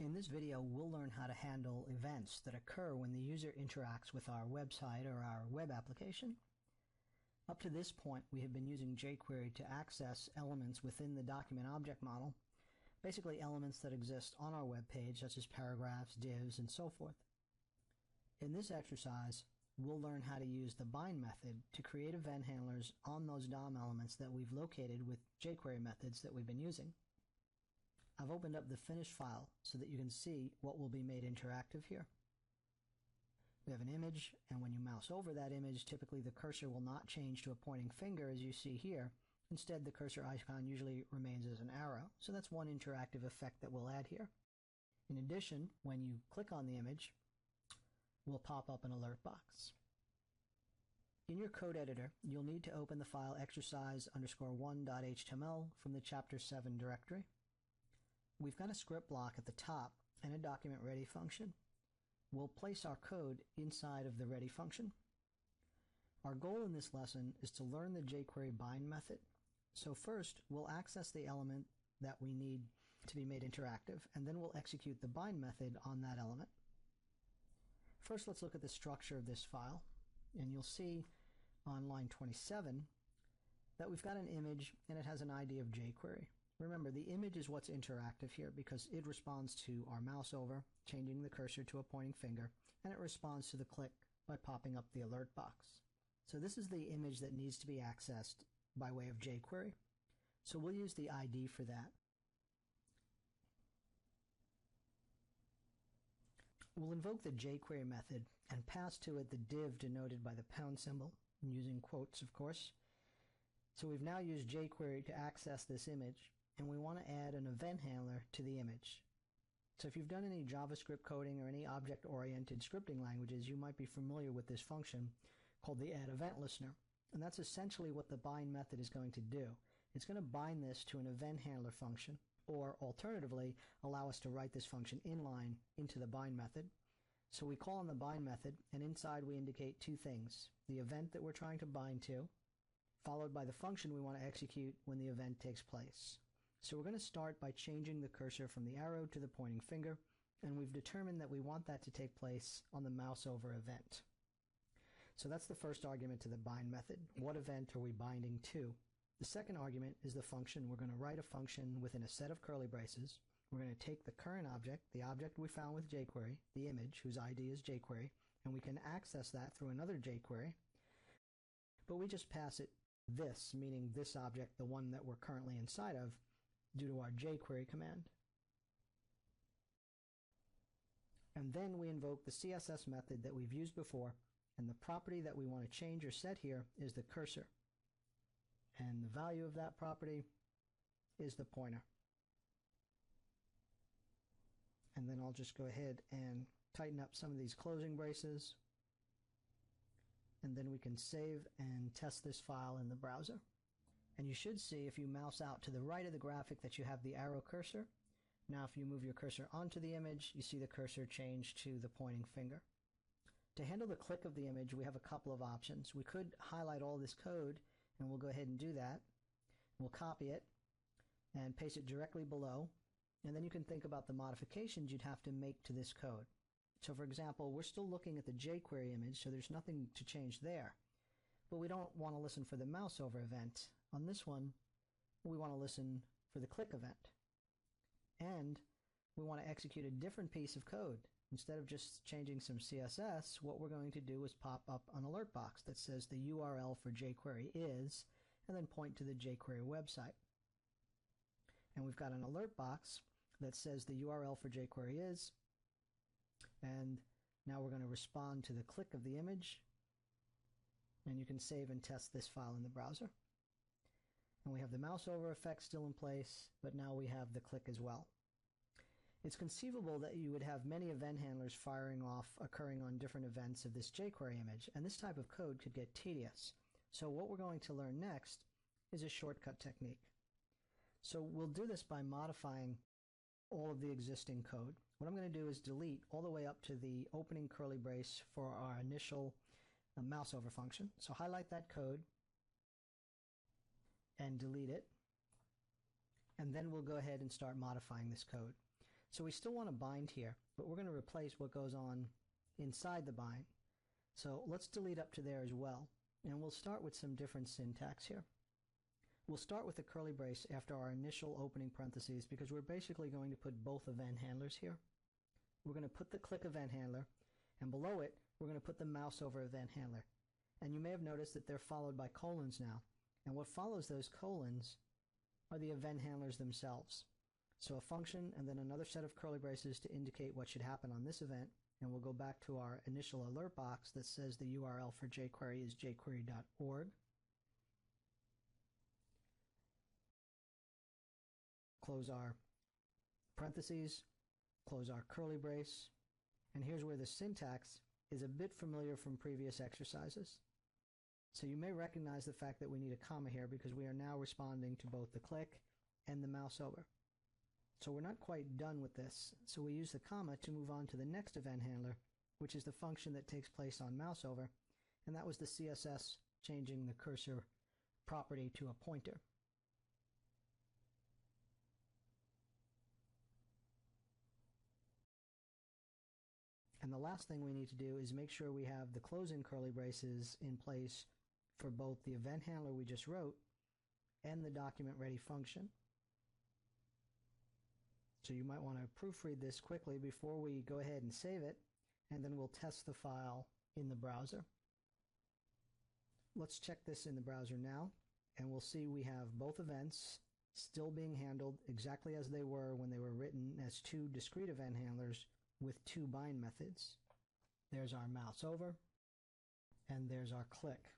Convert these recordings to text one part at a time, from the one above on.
In this video, we'll learn how to handle events that occur when the user interacts with our website or our web application. Up to this point, we have been using jQuery to access elements within the document object model, basically elements that exist on our web page, such as paragraphs, divs, and so forth. In this exercise, we'll learn how to use the bind method to create event handlers on those DOM elements that we've located with jQuery methods that we've been using. I've opened up the finished file so that you can see what will be made interactive here. We have an image, and when you mouse over that image, typically the cursor will not change to a pointing finger as you see here. Instead, the cursor icon usually remains as an arrow. So that's one interactive effect that we'll add here. In addition, when you click on the image, will pop up an alert box. In your code editor, you'll need to open the file exercise_1.html from the chapter 7 directory. We've got a script block at the top and a document ready function. We'll place our code inside of the ready function. Our goal in this lesson is to learn the jQuery bind method. So first, we'll access the element that we need to be made interactive, and then we'll execute the bind method on that element. First, let's look at the structure of this file, and you'll see on line 27 that we've got an image and it has an ID of jQuery. Remember, the image is what's interactive here because it responds to our mouse over, changing the cursor to a pointing finger, and it responds to the click by popping up the alert box. So this is the image that needs to be accessed by way of jQuery. So we'll use the ID for that. We'll invoke the jQuery method and pass to it the div denoted by the pound symbol, using quotes, of course. So we've now used jQuery to access this image, and we want to add an event handler to the image. So if you've done any JavaScript coding or any object-oriented scripting languages, you might be familiar with this function called the add event listener. And that's essentially what the bind method is going to do. It's going to bind this to an event handler function, or alternatively, allow us to write this function inline into the bind method. So we call on the bind method, and inside we indicate two things: the event that we're trying to bind to, followed by the function we want to execute when the event takes place. So we're going to start by changing the cursor from the arrow to the pointing finger, and we've determined that we want that to take place on the mouse over event. So that's the first argument to the bind method. What event are we binding to? The second argument is the function. We're going to write a function within a set of curly braces. We're going to take the current object, the object we found with jQuery, the image whose ID is jQuery, and we can access that through another jQuery, but we just pass it this, meaning this object, the one that we're currently inside of, due to our jQuery command. And then we invoke the CSS method that we've used before, and the property that we want to change or set here is the cursor. And the value of that property is the pointer. And then I'll just go ahead and tighten up some of these closing braces, and then we can save and test this file in the browser. And you should see, if you mouse out to the right of the graphic, that you have the arrow cursor. Now if you move your cursor onto the image, you see the cursor change to the pointing finger. To handle the click of the image, we have a couple of options. We could highlight all this code, and we'll go ahead and do that. We'll copy it and paste it directly below, and then you can think about the modifications you'd have to make to this code. So for example, we're still looking at the jQuery image, so there's nothing to change there. But we don't want to listen for the mouse over event. On this one, we want to listen for the click event. And we want to execute a different piece of code. Instead of just changing some CSS, what we're going to do is pop up an alert box that says the URL for jQuery is, and then point to the jQuery website. And we've got an alert box that says the URL for jQuery is, and now we're going to respond to the click of the image, and you can save and test this file in the browser. And we have the mouse over effect still in place, but now we have the click as well. It's conceivable that you would have many event handlers firing off, occurring on different events of this jQuery image, and this type of code could get tedious. So what we're going to learn next is a shortcut technique. So we'll do this by modifying all of the existing code. What I'm going to do is delete all the way up to the opening curly brace for our initial mouse over function. So highlight that code and delete it, and then we'll go ahead and start modifying this code. So we still want to bind here, but we're going to replace what goes on inside the bind. So let's delete up to there as well, and we'll start with some different syntax here. We'll start with the curly brace after our initial opening parentheses because we're basically going to put both event handlers here. We're going to put the click event handler, and below it, we're going to put the mouse over event handler. And you may have noticed that they're followed by colons now. And what follows those colons are the event handlers themselves. So a function and then another set of curly braces to indicate what should happen on this event. And we'll go back to our initial alert box that says the URL for jQuery is jQuery.org. Close our parentheses, close our curly brace, and here's where the syntax is a bit familiar from previous exercises. So you may recognize the fact that we need a comma here because we are now responding to both the click and the mouse over. So we're not quite done with this, so we use the comma to move on to the next event handler, which is the function that takes place on mouse over, and that was the CSS changing the cursor property to a pointer. And the last thing we need to do is make sure we have the closing curly braces in place for both the event handler we just wrote and the document ready function. So you might want to proofread this quickly before we go ahead and save it, and then we'll test the file in the browser. Let's check this in the browser now, and we'll see we have both events still being handled exactly as they were when they were written as two discrete event handlers with two bind methods. There's our mouse over, and there's our click.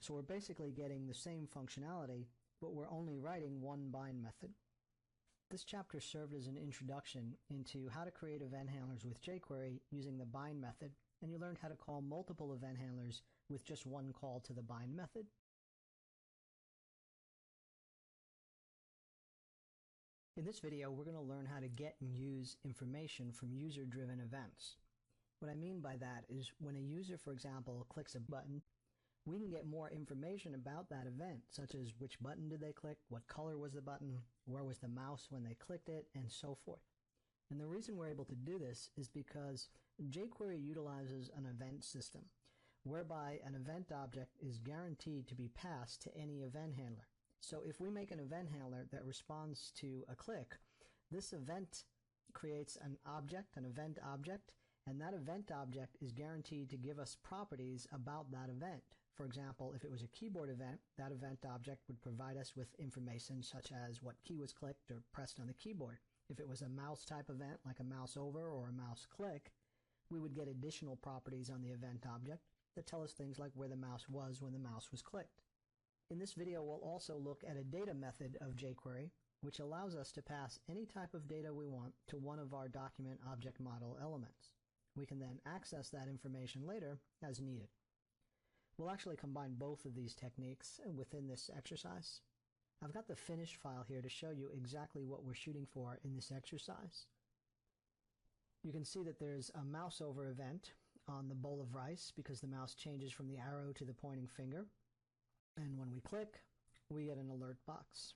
So we're basically getting the same functionality, but we're only writing one bind method. This chapter served as an introduction into how to create event handlers with jQuery using the bind method, and you learned how to call multiple event handlers with just one call to the bind method. In this video, we're going to learn how to get and use information from user-driven events. What I mean by that is when a user, for example, clicks a button, we can get more information about that event, such as which button did they click, what color was the button, where was the mouse when they clicked it, and so forth. And the reason we're able to do this is because jQuery utilizes an event system, whereby an event object is guaranteed to be passed to any event handler. So if we make an event handler that responds to a click, this event creates an event object, and that event object is guaranteed to give us properties about that event. For example, if it was a keyboard event, that event object would provide us with information such as what key was clicked or pressed on the keyboard. If it was a mouse type event, like a mouse over or a mouse click, we would get additional properties on the event object that tell us things like where the mouse was when the mouse was clicked. In this video, we'll also look at a data method of jQuery, which allows us to pass any type of data we want to one of our document object model elements. We can then access that information later as needed. We'll actually combine both of these techniques within this exercise. I've got the finished file here to show you exactly what we're shooting for in this exercise. You can see that there's a mouse over event on the bowl of rice because the mouse changes from the arrow to the pointing finger. And when we click, we get an alert box.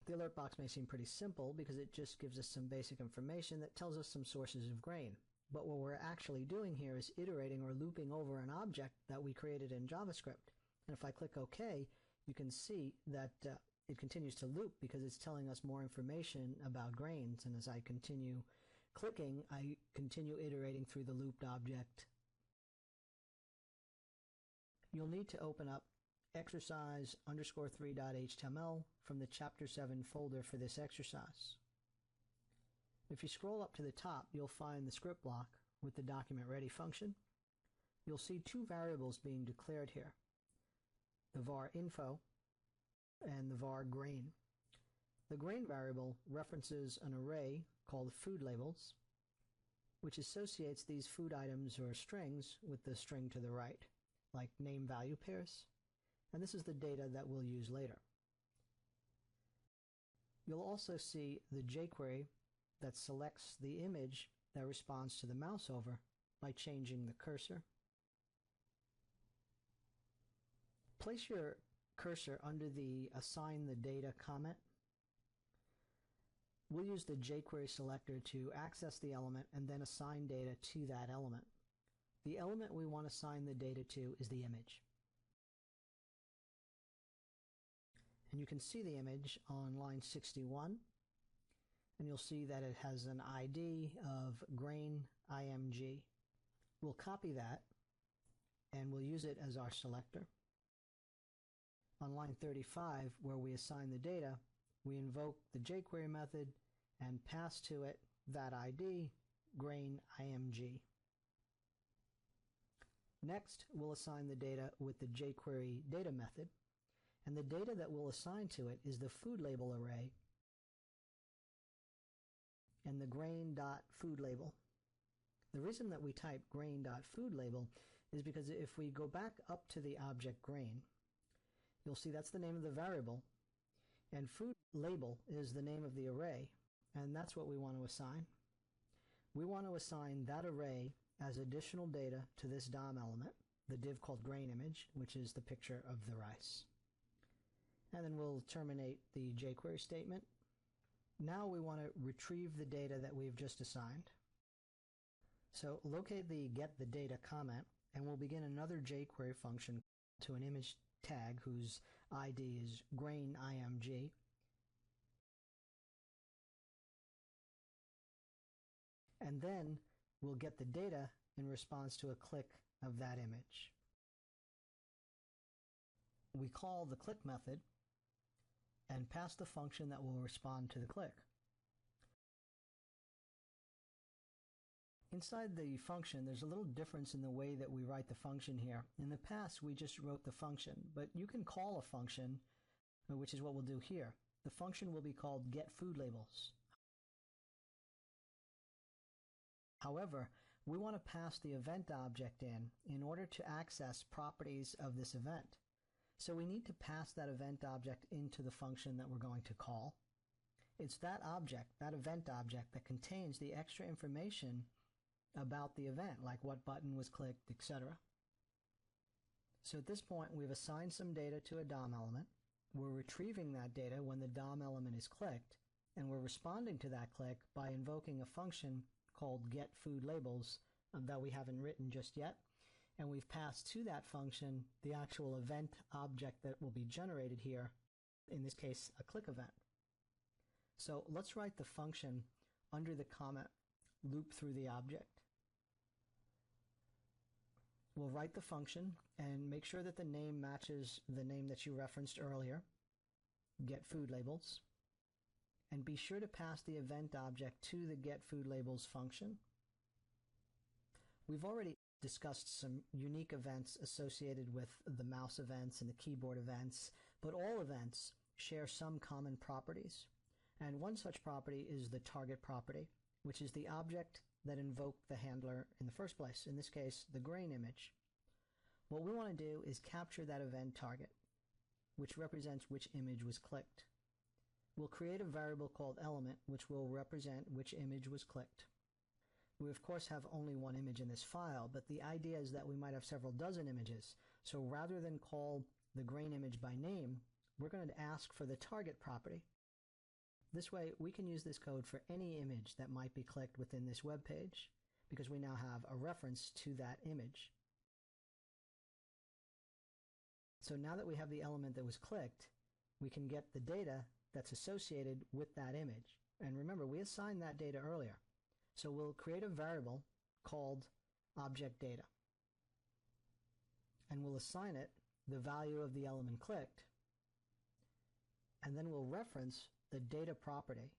The alert box may seem pretty simple because it just gives us some basic information that tells us some sources of grain. But what we're actually doing here is iterating or looping over an object that we created in JavaScript. And if I click OK, you can see that it continues to loop because it's telling us more information about grains. And as I continue clicking, I continue iterating through the looped object. You'll need to open up exercise_3.html from the Chapter 7 folder for this exercise. If you scroll up to the top, you'll find the script block with the document ready function. You'll see two variables being declared here, the var info and the var grain. The grain variable references an array called food labels, which associates these food items or strings with the string to the right, like name value pairs. And this is the data that we'll use later. You'll also see the jQuery that selects the image that responds to the mouse over by changing the cursor. Place your cursor under the Assign the Data comment. We'll use the jQuery selector to access the element and then assign data to that element. The element we want to assign the data to is the image. And you can see the image on line 61, and you'll see that it has an ID of grain IMG. We'll copy that and we'll use it as our selector. On line 35, where we assign the data, we invoke the jQuery method and pass to it that ID, grain IMG. Next, we'll assign the data with the jQuery data method, and the data that we'll assign to it is the food label array and the grain.food label. The reason that we type grain.food label is because if we go back up to the object grain, you'll see that's the name of the variable, and food label is the name of the array, and that's what we want to assign. We want to assign that array as additional data to this DOM element, the div called grain image, which is the picture of the rice. And then we'll terminate the jQuery statement. Now we want to retrieve the data that we've just assigned. So locate the getTheData comment, and we'll begin another jQuery function to an image tag whose ID is grain IMG. And then we'll get the data in response to a click of that image. We call the click method and pass the function that will respond to the click. Inside the function, there's a little difference in the way that we write the function here. In the past, we just wrote the function, but you can call a function, which is what we'll do here. The function will be called getFoodLabels. However, we want to pass the event object in order to access properties of this event. So we need to pass that event object into the function that we're going to call. It's that object, that event object, that contains the extra information about the event, like what button was clicked, etc. So at this point, we've assigned some data to a DOM element. We're retrieving that data when the DOM element is clicked, and we're responding to that click by invoking a function called getFoodLabels that we haven't written just yet. And we've passed to that function the actual event object that will be generated here, in this case, a click event. So let's write the function under the comment loop through the object. We'll write the function and make sure that the name matches the name that you referenced earlier, getFoodLabels, and be sure to pass the event object to the getFoodLabels function. We've already discussed some unique events associated with the mouse events and the keyboard events, but all events share some common properties. And one such property is the target property, which is the object that invoked the handler in the first place, in this case, the grain image. What we want to do is capture that event target, which represents which image was clicked. We'll create a variable called element, which will represent which image was clicked. We, of course, have only one image in this file, but the idea is that we might have several dozen images. So rather than call the grain image by name, we're going to ask for the target property. This way, we can use this code for any image that might be clicked within this web page, because we now have a reference to that image. So now that we have the element that was clicked, we can get the data that's associated with that image. And remember, we assigned that data earlier. So we'll create a variable called object data. And we'll assign it the value of the element clicked. And then we'll reference the data property,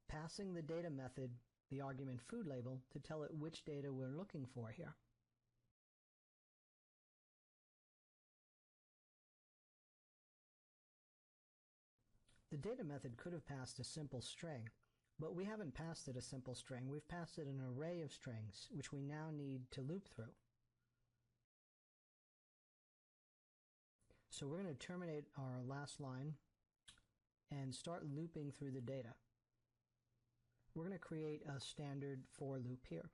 passing the data method the argument food label to tell it which data we're looking for here. The data method could have passed a simple string, but we haven't passed it a simple string. We've passed it an array of strings, which we now need to loop through. So we're going to terminate our last line and start looping through the data. We're going to create a standard for loop here.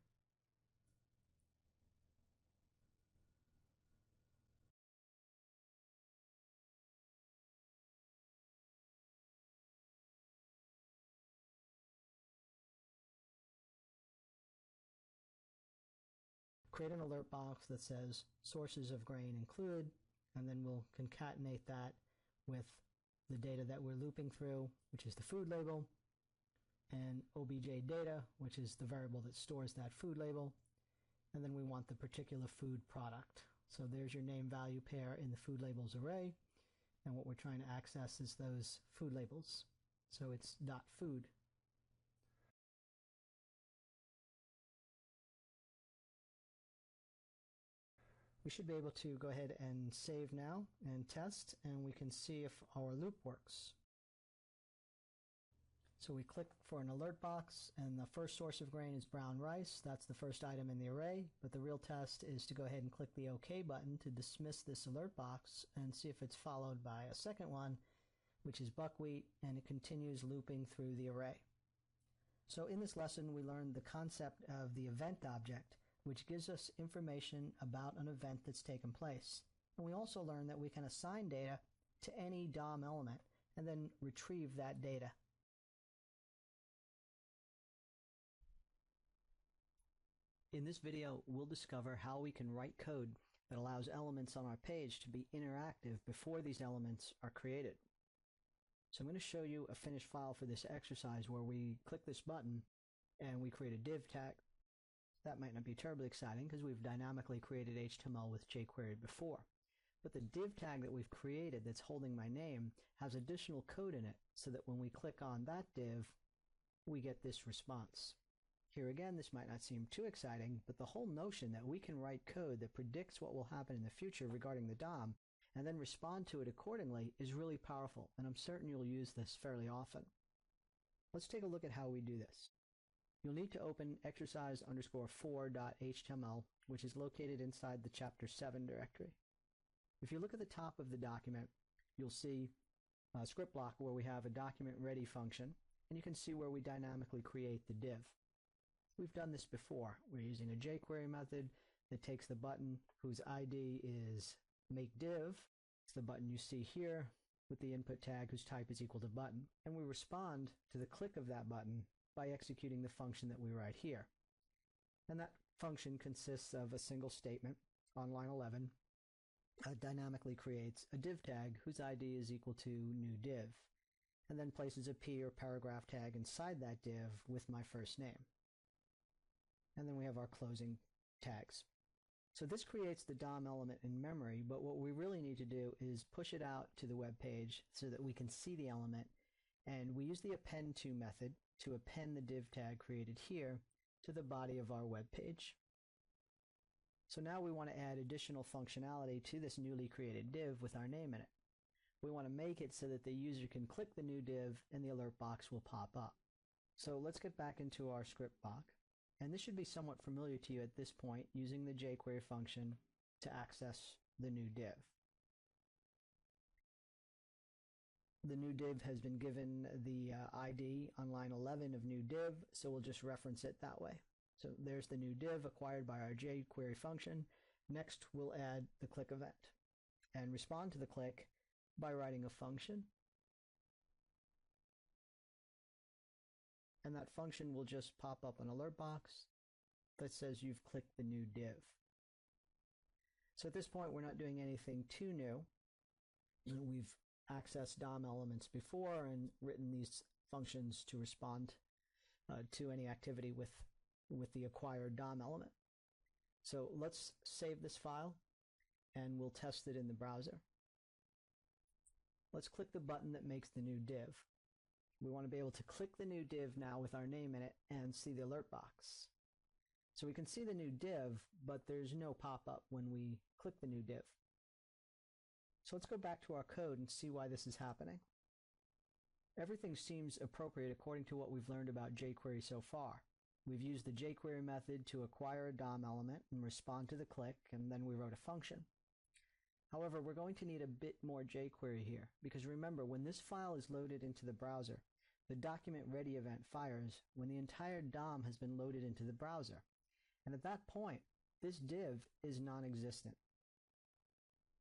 create an alert box that says sources of grain include, and then we'll concatenate that with the data that we're looping through, which is the food label, and obj data, which is the variable that stores that food label, and then we want the particular food product. So there's your name value pair in the food labels array, and what we're trying to access is those food labels. So it's .food. We should be able to go ahead and save now and test, and we can see if our loop works. So we click for an alert box, and the first source of grain is brown rice. That's the first item in the array, but the real test is to go ahead and click the OK button to dismiss this alert box and see if it's followed by a second one, which is buckwheat, and it continues looping through the array. So in this lesson, we learned the concept of the event object, which gives us information about an event that's taken place. And we also learned that we can assign data to any DOM element and then retrieve that data. In this video, we'll discover how we can write code that allows elements on our page to be interactive before these elements are created. So I'm going to show you a finished file for this exercise where we click this button and we create a div tag. That might not be terribly exciting because we've dynamically created HTML with jQuery before. But the div tag that we've created that's holding my name has additional code in it so that when we click on that div, we get this response. Here again, this might not seem too exciting, but the whole notion that we can write code that predicts what will happen in the future regarding the DOM and then respond to it accordingly is really powerful, and I'm certain you'll use this fairly often. Let's take a look at how we do this. You'll need to open exercise_4.html, which is located inside the chapter 7 directory. If you look at the top of the document, you'll see a script block where we have a document ready function, and you can see where we dynamically create the div. We've done this before. We're using a jQuery method that takes the button whose ID is makeDiv. It's the button you see here with the input tag whose type is equal to button. And we respond to the click of that button by executing the function that we write here. And that function consists of a single statement on line 11 that dynamically creates a div tag whose ID is equal to new div, and then places a p or paragraph tag inside that div with my first name. And then we have our closing tags. So this creates the DOM element in memory, but what we really need to do is push it out to the web page so that we can see the element, and we use the append to method to append the div tag created here to the body of our web page. So now we want to add additional functionality to this newly created div with our name in it. We want to make it so that the user can click the new div and the alert box will pop up. So let's get back into our script block. And this should be somewhat familiar to you at this point, using the jQuery function to access the new div. The new div has been given the ID on line 11 of new div, so we'll just reference it that way. So there's the new div acquired by our jQuery function. Next, we'll add the click event and respond to the click by writing a function. And that function will just pop up an alert box that says you've clicked the new div. So at this point, we're not doing anything too new. We've accessed DOM elements before and written these functions to respond to any activity with the acquired DOM element. So let's save this file and we'll test it in the browser. Let's click the button that makes the new div. We want to be able to click the new div now with our name in it and see the alert box. So we can see the new div, but there's no pop-up when we click the new div. So let's go back to our code and see why this is happening. Everything seems appropriate according to what we've learned about jQuery so far. We've used the jQuery method to acquire a DOM element and respond to the click, and then we wrote a function. However, we're going to need a bit more jQuery here, because remember, when this file is loaded into the browser, the document ready event fires when the entire DOM has been loaded into the browser. And at that point, this div is non-existent.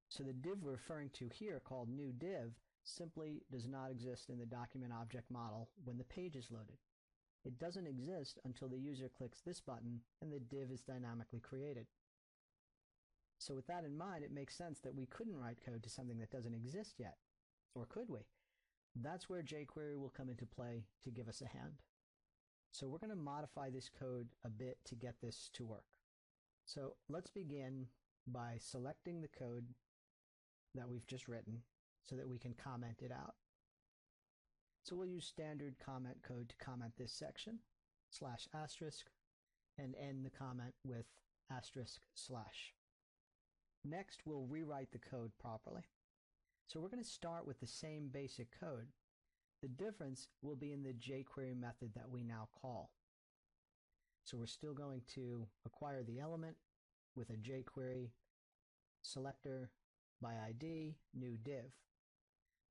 So the div we're referring to here, called new div, simply does not exist in the document object model when the page is loaded. It doesn't exist until the user clicks this button and the div is dynamically created. So with that in mind, it makes sense that we couldn't write code to something that doesn't exist yet. Or could we? That's where jQuery will come into play to give us a hand. So we're going to modify this code a bit to get this to work. So let's begin by selecting the code that we've just written so that we can comment it out. So we'll use standard comment code to comment this section, /*, and end the comment with */. Next, we'll rewrite the code properly. So we're going to start with the same basic code. The difference will be in the jQuery method that we now call. So we're still going to acquire the element with a jQuery selector by ID, new div.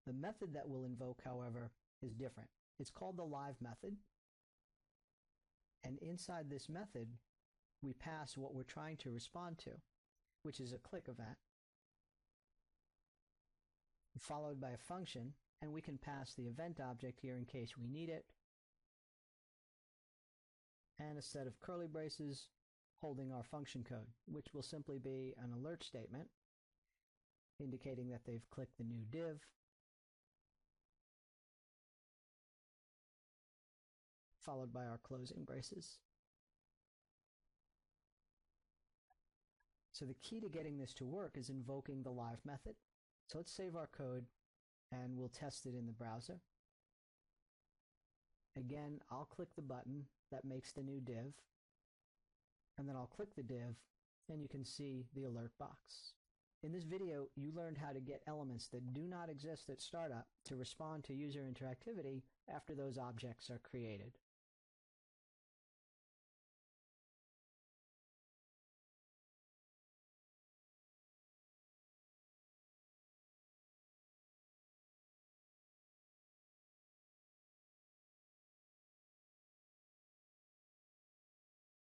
The method that we'll invoke, however, is different. It's called the live method. And inside this method, we pass what we're trying to respond to, which is a click event, followed by a function, and we can pass the event object here in case we need it, and a set of curly braces holding our function code, which will simply be an alert statement indicating that they've clicked the new div, followed by our closing braces. So the key to getting this to work is invoking the live method. So let's save our code and we'll test it in the browser. Again, I'll click the button that makes the new div, and then I'll click the div and you can see the alert box. In this video, you learned how to get elements that do not exist at startup to respond to user interactivity after those objects are created.